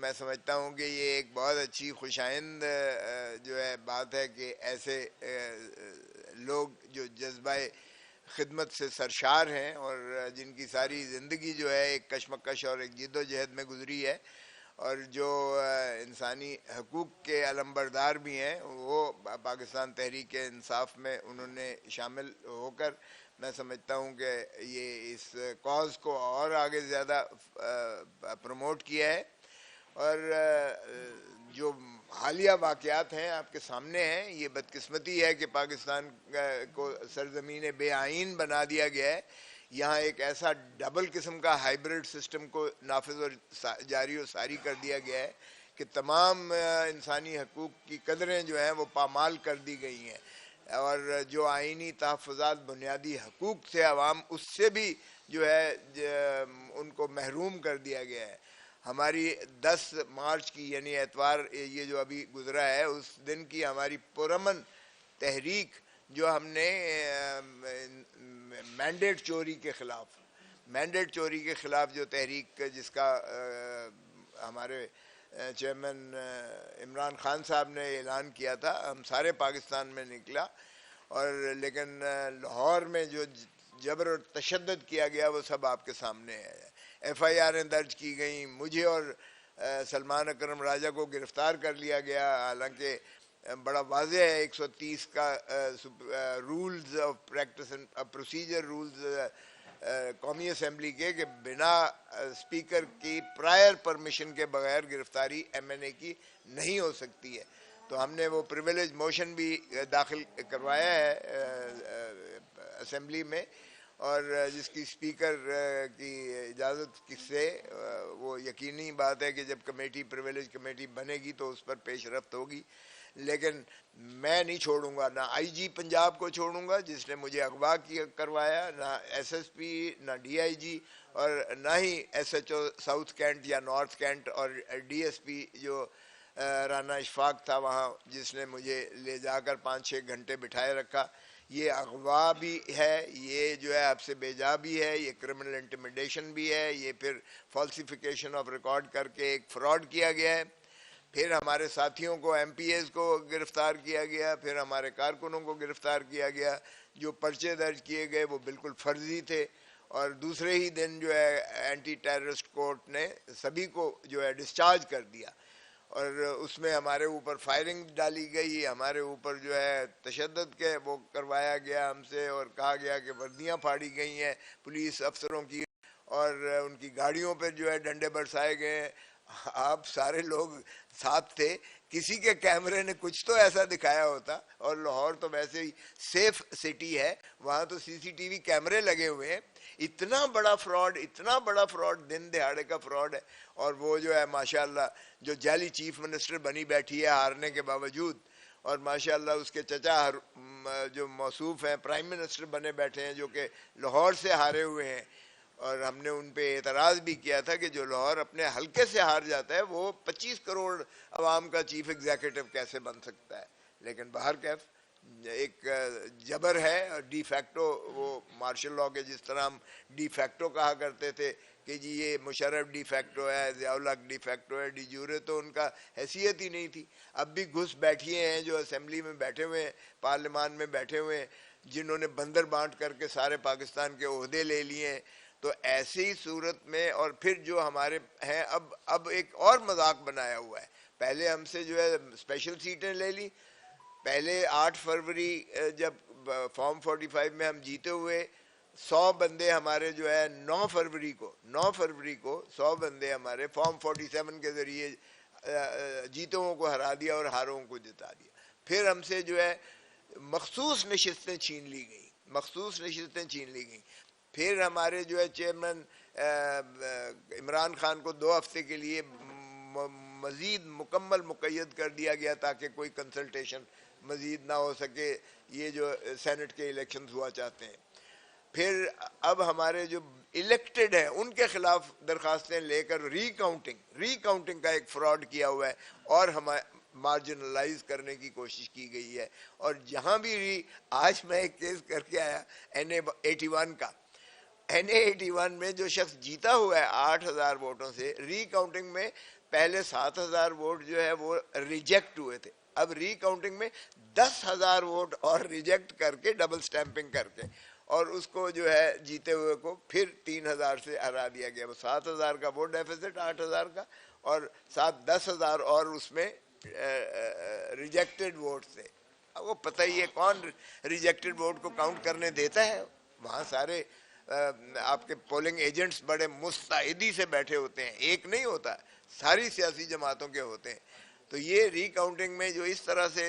میں سمجھتا ہوں کہ یہ ایک بہت اچھی خوش آئند جو ہے بات ہے کہ ایسے لوگ جو جذبہ خدمت سے سرشار ہیں اور جن کی ساری زندگی جو ہے ایک کشمکش اور ایک جد و جہد میں گزری ہے، اور جو انسانی حقوق کے علمبردار بھی ہیں، وہ پاکستان تحریک انصاف میں انہوں نے شامل ہو کر میں سمجھتا ہوں کہ یہ اس کاز کو اور آگے زیادہ پروموٹ کیا ہے۔ اور جو حالیہ واقعات ہیں آپ کے سامنے ہیں، یہ بدقسمتی ہے کہ پاکستان کو سرزمین بے آئین بنا دیا گیا ہے۔ یہاں ایک ایسا ڈبل قسم کا ہائیبرڈ سسٹم کو نافذ اور جاری و ساری کر دیا گیا ہے کہ تمام انسانی حقوق کی قدریں جو ہیں وہ پامال کر دی گئی ہیں، اور جو آئینی تحفظات بنیادی حقوق سے عوام اس سے بھی جو ہے ان کو محروم کر دیا گیا ہے۔ ہماری 10 مارچ کی یعنی اتوار یہ جو ابھی گزرا ہے، اس دن کی ہماری پرامن تحریک جو ہم نے مینڈیٹ چوری کے خلاف جو تحریک جس کا ہمارے چیئرمین عمران خان صاحب نے اعلان کیا تھا، ہم سارے پاکستان میں نکلا، اور لیکن لاہور میں جو جبر اور تشدد کیا گیا وہ سب آپ کے سامنے ہے۔ ایف آئی آریں درج کی گئیں، مجھے اور سلمان اکرم راجہ کو گرفتار کر لیا گیا، حالانکہ بڑا واضح ہے 130 کا rules of practice and procedure rules قومی اسمبلی کے کہ بنا اسپیکر کی پرائر پرمیشن کے بغیر گرفتاری ایم این اے کی نہیں ہو سکتی ہے۔ تو ہم نے وہ پریویلیج موشن بھی داخل کروایا ہے اسمبلی میں، اور جس کی اسپیکر کی اجازت سے وہ یقینی بات ہے کہ جب کمیٹی پریویلیج کمیٹی بنے گی تو اس پر پیش رفت ہوگی۔ لیکن میں نہیں چھوڑوں گا، نہ آئی جی پنجاب کو چھوڑوں گا جس نے مجھے اغوا کروایا، نہ ایس ایس پی، نہ ڈی آئی جی، اور نہ ہی S H O south cantt یا نارتھ کینٹ، اور ڈی ایس پی جو رانا اشفاق تھا وہاں جس نے مجھے لے جا کر 5-6 گھنٹے بٹھائے رکھا۔ یہ اغوا بھی ہے، یہ جو ہے آپ سے بیجا بھی ہے، یہ کرمنل انٹیمیڈیشن بھی ہے، یہ پھر فالسیفیکیشن آف ریکارڈ کر کے ایک فراڈ کیا گیا ہے۔ پھر ہمارے ساتھیوں کو ایم پی ایز کو گرفتار کیا گیا، پھر ہمارے کارکنوں کو گرفتار کیا گیا۔ جو پرچے درج کیے گئے وہ بالکل فرضی تھے، اور دوسرے ہی دن جو ہے اینٹی ٹیررسٹ کورٹ نے سبھی کو جو ہے ڈسچارج کر دیا، اور اس میں ہمارے اوپر فائرنگ ڈالی گئی، ہمارے اوپر جو ہے تشدد کے وہ کروایا گیا ہم سے، اور کہا گیا کہ وردیاں پھاڑی گئی ہیں پولیس افسروں کی، اور ان کی گاڑیوں پہ جو ہے ڈنڈے برسائے گئے ہیں۔ آپ سارے لوگ ساتھ تھے، کسی کے کیمرے نے کچھ تو ایسا دکھایا ہوتا، اور لاہور تو ویسے ہی سیف سٹی ہے، وہاں تو سی سی ٹی وی کیمرے لگے ہوئے ہیں۔ اتنا بڑا فراڈ دن دہاڑے کا فراڈ ہے، اور وہ جو ہے ماشاءاللہ جو جعلی چیف منسٹر بنی بیٹھی ہے ہارنے کے باوجود، اور ماشاءاللہ اس کے چچا جو موصوف ہیں پرائم منسٹر بنے بیٹھے ہیں جو کہ لاہور سے ہارے ہوئے ہیں، اور ہم نے ان پہ اعتراض بھی کیا تھا کہ جو لاہور اپنے حلقے سے ہار جاتا ہے وہ 25 کروڑ عوام کا چیف ایگزیکٹو کیسے بن سکتا ہے۔ لیکن باہر کیف ایک جبر ہے، اور ڈی فیکٹو وہ مارشل لاء کے جس طرح ہم ڈی فیکٹو کہا کرتے تھے کہ جی یہ مشرف ڈی فیکٹو ہے، ضیاء الحق ڈی فیکٹو ہے، ڈی جورے تو ان کا حیثیت ہی نہیں تھی۔ اب بھی گھس بیٹھیے ہیں جو اسمبلی میں بیٹھے ہوئے ہیں، پارلیمان میں بیٹھے ہوئے ہیں، جنہوں نے بندر بانٹ کر کے سارے پاکستان کے عہدے لے لیے ہیں۔ تو ایسی صورت میں، اور پھر جو ہمارے ہیں اب ایک اور مذاق بنایا ہوا ہے۔ پہلے ہم سے جو ہے اسپیشل سیٹیں لے لی، پہلے 8 فروری جب فارم 45 میں ہم جیتے ہوئے 100 بندے ہمارے جو ہے 9 فروری کو 100 بندے ہمارے فارم 47 کے ذریعے جیتوں کو ہرا دیا اور ہاروں کو جتا دیا۔ پھر ہم سے جو ہے مخصوص نشستیں چھین لی گئیں۔ پھر ہمارے جو ہے چیئرمین عمران خان کو 2 ہفتے کے لیے مزید مکمل مقید کر دیا گیا تاکہ کوئی کنسلٹیشن مزید نہ ہو سکے، یہ جو سینٹ کے الیکشنز ہوا چاہتے ہیں۔ پھر اب ہمارے جو الیکٹڈ ہیں ان کے خلاف درخواستیں لے کر ری کاؤنٹنگ کا ایک فراڈ کیا ہوا ہے، اور مارجنلائز کرنے کی کوشش کی گئی ہے۔ اور جہاں بھی آج میں ایک کیس کر کے آیا NA81 کا، NA81 میں جو شخص جیتا ہوا ہے 8,000 ووٹوں سے، ری کاؤنٹنگ میں پہلے 7,000 ووٹ جو ہے وہ ریجیکٹ ہوئے تھے، اب ری کاؤنٹنگ میں 10,000 ووٹ اور ریجیکٹ کر کے ڈبل سٹیمپنگ کر کے اور اس کو جو ہے جیتے ہوئے کو پھر 3,000 سے ہرا دیا گیا. وہ 7,000 کا ووٹ ڈیفیسٹ 8,000 کا اور 10,000 اور اس میں ریجیکٹڈ ووٹ تھے. اب وہ پتہ ہی ہے کون ریجیکٹڈ ووٹ کو کاؤنٹ کرنے دیتا ہے. وہاں سارے آپ کے پولنگ ایجنٹس بڑے مستعدی سے بیٹھے ہوتے ہیں، ایک نہیں ہوتا، ساری سیاسی جماعتوں کے ہوتے ہیں. تو یہ ری کاؤنٹنگ میں جو اس طرح سے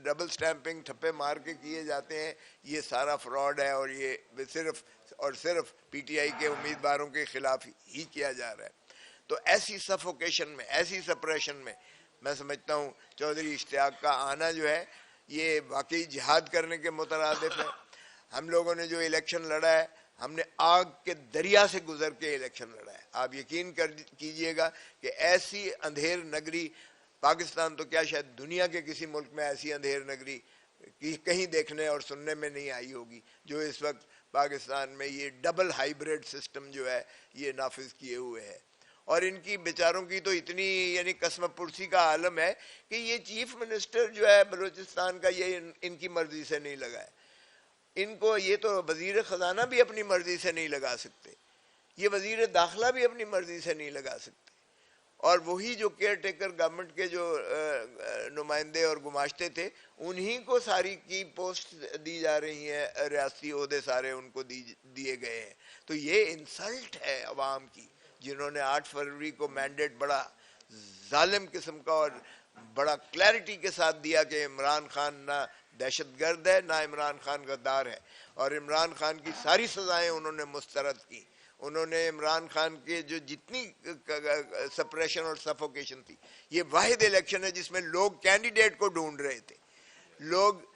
ڈبل سٹیمپنگ ٹھپے مار کے کیے جاتے ہیں، یہ سارا فراڈ ہے اور یہ صرف اور صرف پی ٹی آئی کے امیدواروں کے خلاف ہی کیا جا رہا ہے. تو ایسی سفوکیشن میں، ایسی سپریشن میں میں سمجھتا ہوں چودھری اشتیاق کا آنا جو ہے یہ واقعی جہاد کرنے کے مترادف ہے. ہم لوگوں نے جو الیکشن لڑا ہے، ہم نے آگ کے دریا سے گزر کے الیکشن لڑا ہے. آپ یقین کیجئے گا کہ ایسی اندھیر نگری پاکستان تو کیا شاید دنیا کے کسی ملک میں ایسی اندھیر نگری کہیں دیکھنے اور سننے میں نہیں آئی ہوگی جو اس وقت پاکستان میں یہ ڈبل ہائیبریڈ سسٹم جو ہے یہ نافذ کیے ہوئے ہے. اور ان کی بیچاروں کی تو اتنی یعنی قسم پرسی کا عالم ہے کہ یہ چیف منسٹر جو ہے بلوچستان کا یہ ان کی مرضی سے نہیں لگا ہے. ان کو یہ تو وزیر خزانہ بھی اپنی مرضی سے نہیں لگا سکتے، یہ وزیر داخلہ بھی اپنی مرضی سے نہیں لگا سکتے. اور وہی جو کیئر ٹیکر گورنمنٹ کے جو نمائندے اور گماشتے تھے انہی کو ساری کی پوسٹ دی جا رہی ہیں، ریاستی عہدے سارے ان کو دیے گئے ہیں. تو یہ انسلٹ ہے عوام کی، جنہوں نے 8 فروری کو مینڈیٹ بڑا ظالم قسم کا اور بڑا کلیئرٹی کے ساتھ دیا کہ عمران خان نہ دہشت گرد ہے نہ عمران خان غدار ہے، اور عمران خان کی ساری سزائیں انہوں نے مسترد کی. انہوں نے عمران خان کے جو جتنی سپریشن اور سفوکیشن تھی، یہ واحد الیکشن ہے جس میں لوگ کینڈیڈیٹ کو ڈھونڈ رہے تھے، لوگ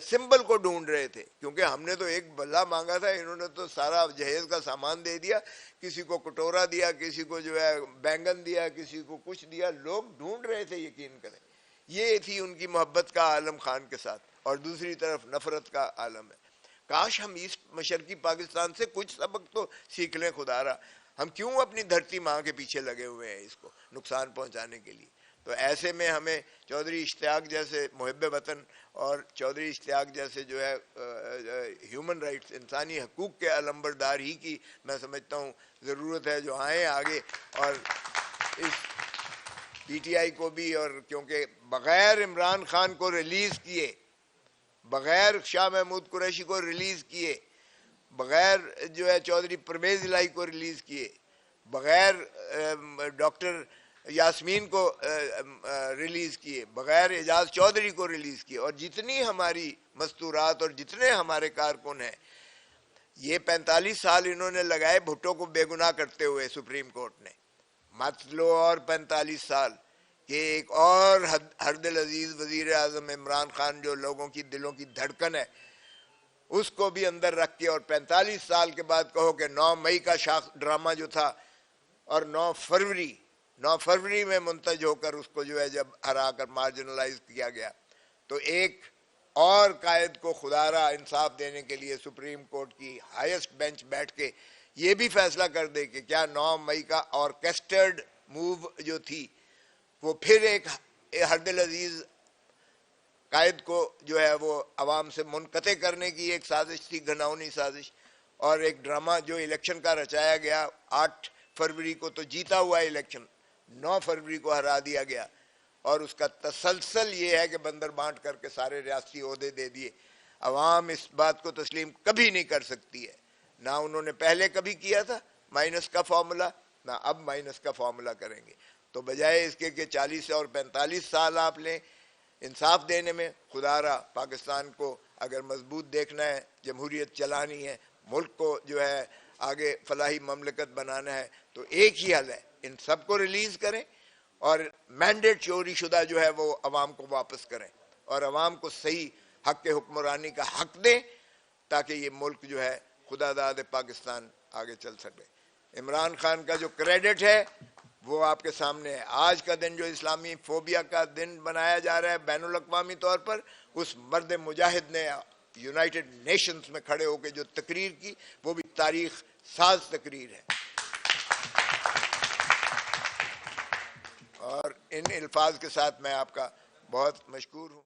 سمبل کو ڈھونڈ رہے تھے. کیونکہ ہم نے تو ایک بلہ مانگا تھا، انہوں نے تو سارا جہیز کا سامان دے دیا، کسی کو کٹورا دیا، کسی کو جو ہے بینگن دیا، کسی کو کچھ دیا. لوگ ڈھونڈ رہے تھے، یقین کریں. یہ تھی ان کی محبت کا عالم خان کے ساتھ، اور دوسری طرف نفرت کا عالم ہے. کاش ہم ایسٹ مشرقی پاکستان سے کچھ سبق تو سیکھ لیں. خدا را ہم کیوں اپنی دھرتی ماں کے پیچھے لگے ہوئے ہیں اس کو نقصان پہنچانے کے لیے. تو ایسے میں ہمیں چودھری اشتیاق جیسے محب وطن اور چودھری اشتیاق جیسے جو ہے ہیومن رائٹس انسانی حقوق کے علمبردار ہی کی میں سمجھتا ہوں ضرورت ہے، جو آئیں آگے اور اس پی ٹی آئی کو بھی. اور کیونکہ بغیر عمران خان کو ریلیز کیے، بغیر شاہ محمود قریشی کو ریلیز کیے، بغیر جو ہے چودھری پرویز الہی کو ریلیز کیے، بغیر ڈاکٹر یاسمین کو ریلیز کیے، بغیر اعجاز چودھری کو ریلیز کیے، اور جتنی ہماری مستورات اور جتنے ہمارے کارکن ہیں، یہ 45 سال انہوں نے لگائے بھٹو کو بے گناہ کرتے ہوئے سپریم کورٹ نے. مت لو اور 45 سال کہ ایک اور ہردل عزیز وزیر اعظم عمران خان جو لوگوں کی دلوں کی دھڑکن ہے اس کو بھی اندر رکھ کے، اور 45 سال کے بعد کہو کہ 9 مئی کا شاخ ڈرامہ جو تھا اور 9 فروری میں منتج ہو کر اس کو جو ہے جب ہرا کر مارجنلائز کیا گیا، تو ایک اور قائد کو خدا را انصاف دینے کے لیے سپریم کورٹ کی ہائیسٹ بینچ بیٹھ کے یہ بھی فیصلہ کر دے کہ کیا 9 مئی کا آرکیسٹرڈ موو جو تھی وہ پھر ایک ہردل عزیز قائد کو جو ہے وہ عوام سے منقطع کرنے کی ایک سازش تھی، گھناؤنی سازش، اور ایک ڈرامہ جو الیکشن کا رچایا گیا. 8 فروری کو تو جیتا ہوا الیکشن 9 فروری کو ہرا دیا گیا، اور اس کا تسلسل یہ ہے کہ بندر بانٹ کر کے سارے ریاستی عہدے دے دیے. عوام اس بات کو تسلیم کبھی نہیں کر سکتی ہے، نہ انہوں نے پہلے کبھی کیا تھا مائنس کا فارمولا، نہ اب مائنس کا فارمولا کریں گے. تو بجائے اس کے کہ 40 اور 45 سال آپ لیں انصاف دینے میں، خدا را پاکستان کو اگر مضبوط دیکھنا ہے، جمہوریت چلانی ہے، ملک کو جو ہے آگے فلاحی مملکت بنانا ہے، تو ایک ہی حل ہے، ان سب کو ریلیز کریں اور مینڈیٹ چوری شدہ جو ہے وہ عوام کو واپس کریں اور عوام کو صحیح حق حکمرانی کا حق دیں تاکہ یہ ملک جو ہے خدا داد پاکستان آگے چل سکے. عمران خان کا جو کریڈٹ ہے وہ آپ کے سامنے ہے. آج کا دن جو اسلامی فوبیا کا دن بنایا جا رہا ہے بین الاقوامی طور پر، اس مرد مجاہد نے یونائٹڈ نیشنز میں کھڑے ہو کے جو تقریر کی وہ بھی تاریخ ساز تقریر ہے. ان الفاظ کے ساتھ میں آپ کا بہت مشکور ہوں.